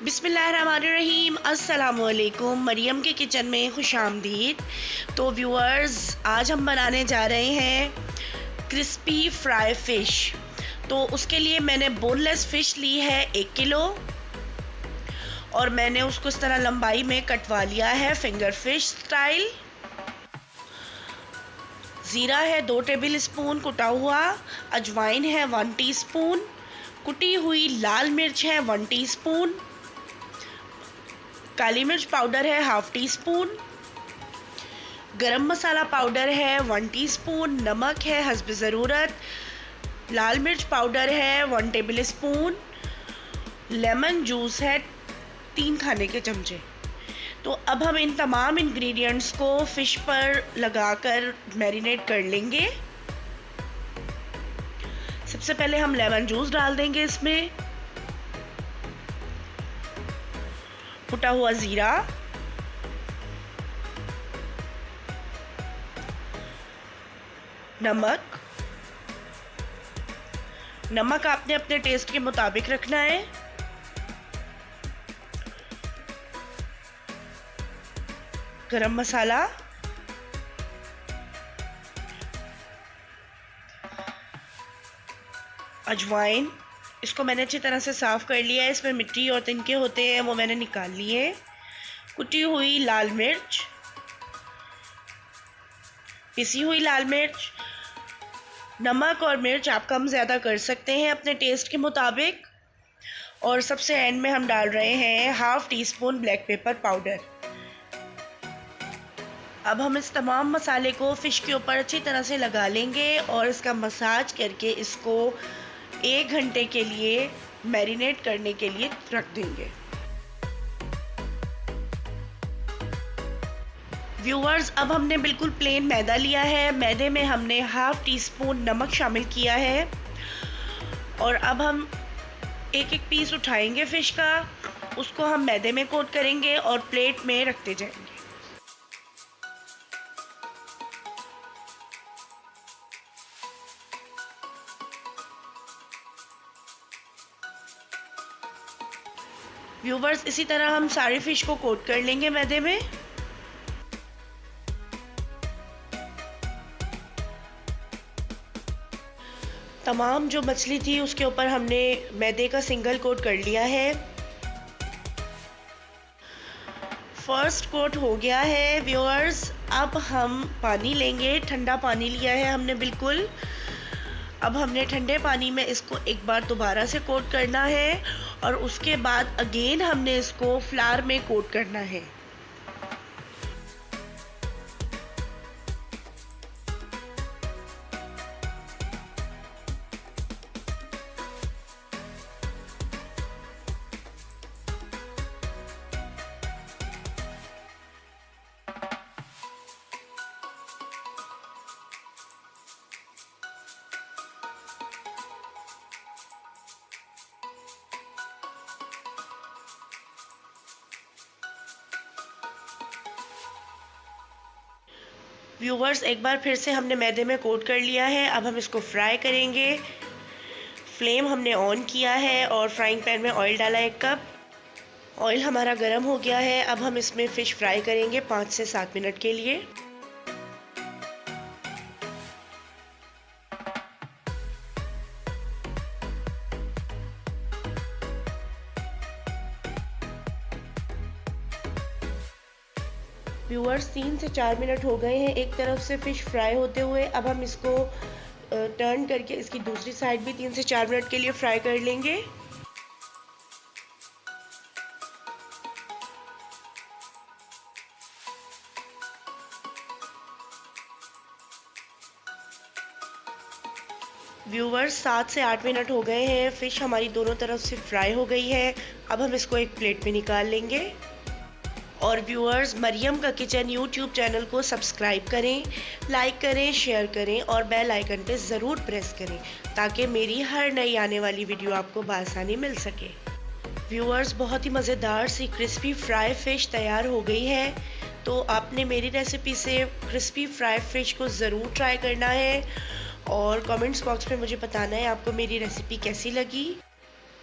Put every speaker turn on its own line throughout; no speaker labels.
बिस्मिल्लाहिर्रहमानिर्रहीम। अस्सलामुअलैकुम। मरियम के किचन में खुशामदीद। तो व्यूअर्स, आज हम बनाने जा रहे हैं क्रिस्पी फ्राई फ़िश। तो उसके लिए मैंने बोनलेस फ़िश ली है 1 किलो और मैंने उसको इस तरह लंबाई में कटवा लिया है फिंगर फिश स्टाइल। ज़ीरा है 2 टेबल स्पून कुटा हुआ, अजवाइन है 1 टीस्पून, कुटी हुई लाल मिर्च है 1 टीस्पून, काली मिर्च पाउडर है 1/2 टीस्पून, गरम मसाला पाउडर है 1 टीस्पून, नमक है हस्ब ज़रूरत, लाल मिर्च पाउडर है 1 टेबल स्पून, लेमन जूस है 3 खाने के चमचे। तो अब हम इन तमाम इंग्रेडिएंट्स को फ़िश पर लगाकर मैरिनेट कर लेंगे। सबसे पहले हम लेमन जूस डाल देंगे इसमें, कुटा हुआ ज़ीरा, नमक आपने अपने टेस्ट के मुताबिक रखना है, गरम मसाला, अजवाइन। इसको मैंने अच्छी तरह से साफ़ कर लिया है, इसमें मिट्टी और तिनके होते हैं वो मैंने निकाल लिए। कुटी हुई लाल मिर्च, पिसी हुई लाल मिर्च। नमक और मिर्च आप कम ज़्यादा कर सकते हैं अपने टेस्ट के मुताबिक। और सबसे एंड में हम डाल रहे हैं 1/2 टीस्पून ब्लैक पेपर पाउडर। अब हम इस तमाम मसाले को फ़िश के ऊपर अच्छी तरह से लगा लेंगे और इसका मसाज करके इसको 1 घंटे के लिए मैरिनेट करने के लिए रख देंगे। व्यूअर्स, अब हमने बिल्कुल प्लेन मैदा लिया है। मैदे में हमने 1/2 टीस्पून नमक शामिल किया है और अब हम एक एक पीस उठाएंगे फ़िश का, उसको हम मैदे में कोट करेंगे और प्लेट में रखते जाएंगे। व्यूवर्स, इसी तरह हम सारी फ़िश को कोट कर लेंगे मैदे में। तमाम जो मछली थी उसके ऊपर हमने मैदे का सिंगल कोट कर लिया है। फर्स्ट कोट हो गया है व्यूअर्स। अब हम पानी लेंगे, ठंडा पानी लिया है हमने बिल्कुल। अब हमने ठंडे पानी में इसको एक बार दोबारा से कोट करना है और उसके बाद अगेन हमने इसको फ्लावर में कोट करना है। व्यूवर्स, एक बार फिर से हमने मैदे में कोट कर लिया है। अब हम इसको फ्राई करेंगे। फ्लेम हमने ऑन किया है और फ्राइंग पैन में ऑयल डाला 1 कप। ऑयल हमारा गर्म हो गया है। अब हम इसमें फ़िश फ्राई करेंगे 5 से 7 मिनट के लिए। व्यूअर्स, 3 से 4 मिनट हो गए हैं एक तरफ से फ़िश फ्राई होते हुए। अब हम इसको टर्न करके इसकी दूसरी साइड भी 3 से 4 मिनट के लिए फ्राई कर लेंगे। व्यूअर्स, 7 से 8 मिनट हो गए हैं। फ़िश हमारी दोनों तरफ से फ्राई हो गई है। अब हम इसको एक प्लेट में निकाल लेंगे। और व्यूअर्स, मरियम का किचन यूट्यूब चैनल को सब्सक्राइब करें, लाइक करें, शेयर करें और बेल आइकन पे ज़रूर प्रेस करें ताकि मेरी हर नई आने वाली वीडियो आपको बआसानी मिल सके। व्यूअर्स, बहुत ही मज़ेदार सी क्रिस्पी फ्राई फ़िश तैयार हो गई है। तो आपने मेरी रेसिपी से क्रिस्पी फ्राई फ़िश को ज़रूर ट्राई करना है और कमेंट्स बॉक्स में मुझे बताना है आपको मेरी रेसिपी कैसी लगी।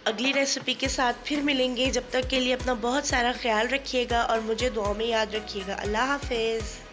अगली रेसिपी के साथ फिर मिलेंगे। जब तक के लिए अपना बहुत सारा ख्याल रखिएगा और मुझे दुआ में याद रखिएगा। अल्लाह हाफिज़।